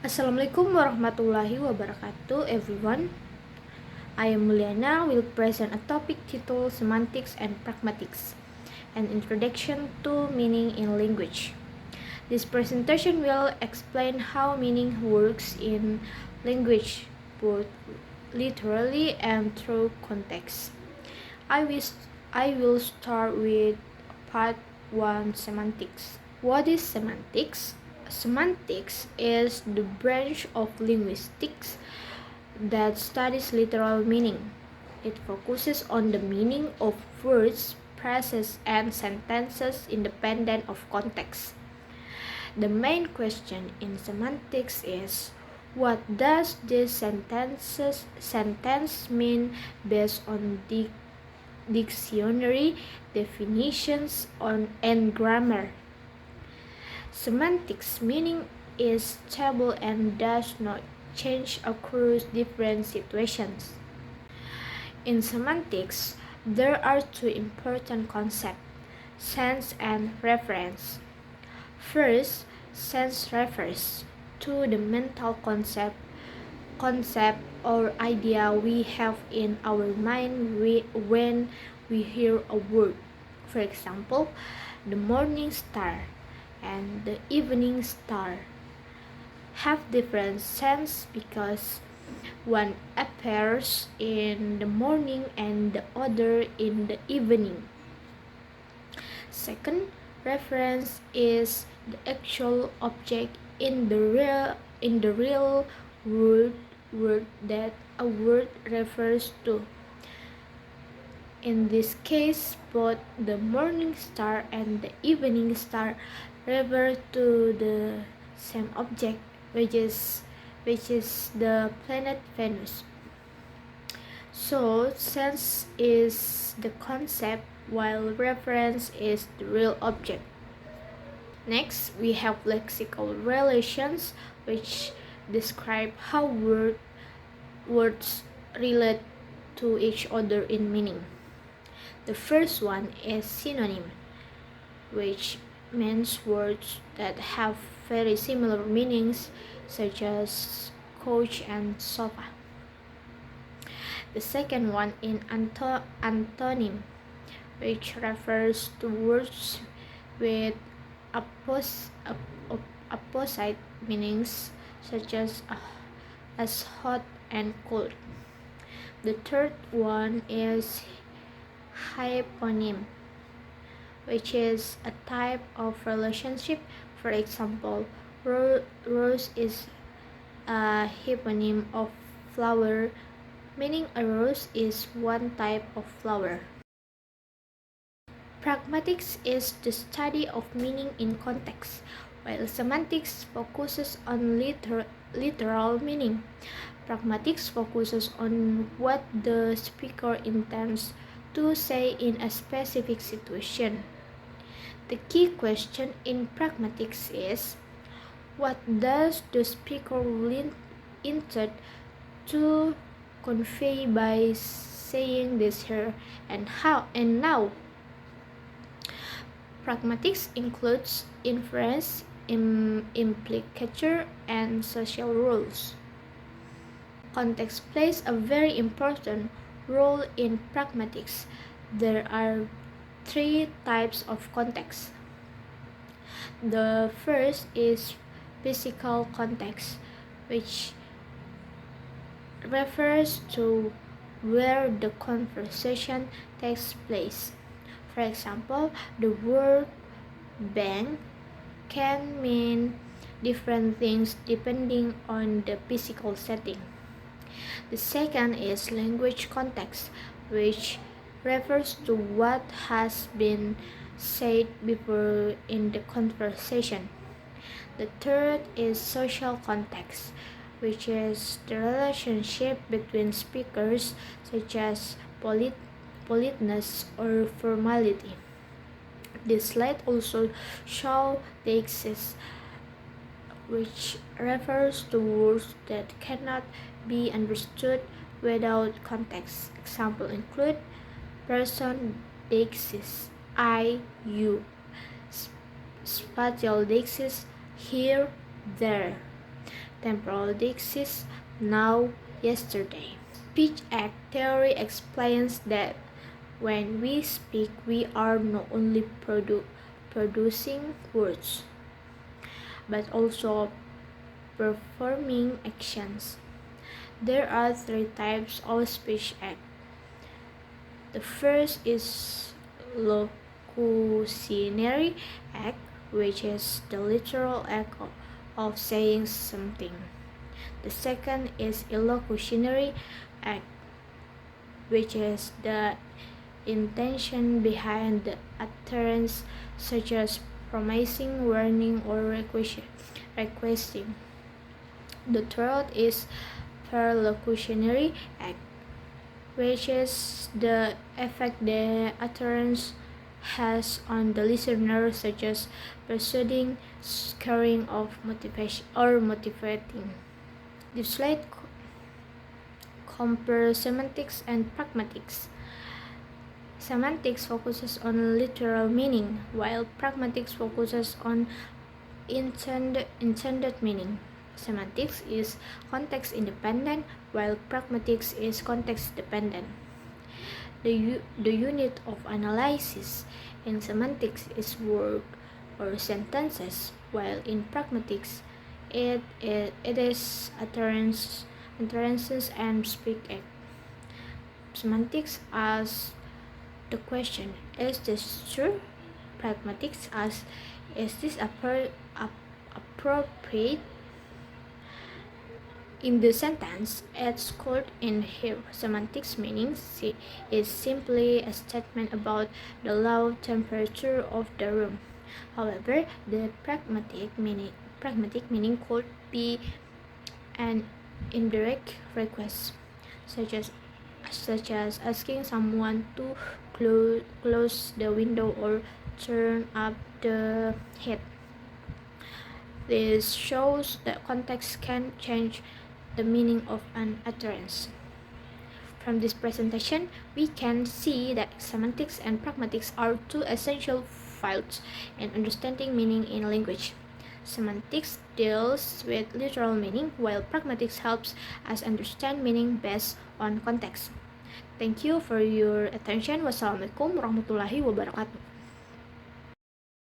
Assalamualaikum warahmatullahi wabarakatuh, everyone. I am Mulyana will present a topic titled Semantics and Pragmatics, an introduction to meaning in language. This presentation will explain how meaning works in language, both literally and through context. I will start with part 1, semantics. What is semantics? Semantics is the branch of linguistics that studies literal meaning. It focuses on the meaning of words, phrases, and sentences independent of context. The main question in semantics is, what does this sentence mean based on the dictionary definitions and grammar? Semantics meaning is stable and does not change across different situations. In semantics, there are two important concepts, sense and reference. First, sense refers to the mental concept or idea we have in our mind when we hear a word. For example, the morning star and the evening star have different sense because one appears in the morning and the other in the evening. Second, reference is the actual object in the real word that a word refers to. In this case, both the morning star and the evening star refer to the same object, which is the planet Venus. So, sense is the concept while reference is the real object. Next, we have lexical relations, which describe how words relate to each other in meaning. The first one is synonym, which means words that have very similar meanings, such as couch and sofa. The second one is antonym, which refers to words with opposite meanings, such as hot and cold. The third one is hyponym, which is a type of relationship. For example, rose is a hyponym of flower, meaning a rose is one type of flower. Pragmatics is the study of meaning in context, while semantics focuses on literal meaning. Pragmatics focuses on what the speaker intends to say in a specific situation. The key question in pragmatics is, what does the speaker intend to convey by saying this here, and how and now? Pragmatics includes inference, implicature, and social rules. Context plays a very important role in pragmatics. There are three types of context. The first is physical context, which refers to where the conversation takes place. For example, the word bank can mean different things depending on the physical setting. The second is language context, which refers to what has been said before in the conversation. The third is social context, which is the relationship between speakers, such as politeness or formality. This slide also shows the excess, which refers to words that cannot be understood without context. Examples include person, deixis, I, you, spatial deixis, here, there. Temporal dixis, now, yesterday. Speech act theory explains that when we speak, we are not only producing words, but also performing actions. There are three types of speech act. The first is locutionary act, which is the literal act of saying something. The second is illocutionary act, which is the intention behind the utterance, such as promising, warning, or requesting. The third is perlocutionary act, which is the effect the utterance has on the listener, such as persuading, scaring of motivation, or motivating. This slide compares semantics and pragmatics. Semantics focuses on literal meaning, while pragmatics focuses on intended meaning. Semantics is context independent, while pragmatics is context dependent. The unit of analysis in semantics is word or sentences, while in pragmatics it is utterances and speak act. Semantics asks the question, is this true? Pragmatics asks, is this appropriate? In the sentence, it's called in here, semantics meaning is simply a statement about the low temperature of the room. However, the pragmatic meaning could be an indirect request, such as asking someone to close the window or turn up the heat. This shows that context can change the meaning of an utterance. From this presentation, we can see that semantics and pragmatics are two essential fields in understanding meaning in language. Semantics deals with literal meaning, while pragmatics helps us understand meaning based on context. Thank you for your attention. Wassalamualaikum warahmatullahi wabarakatuh.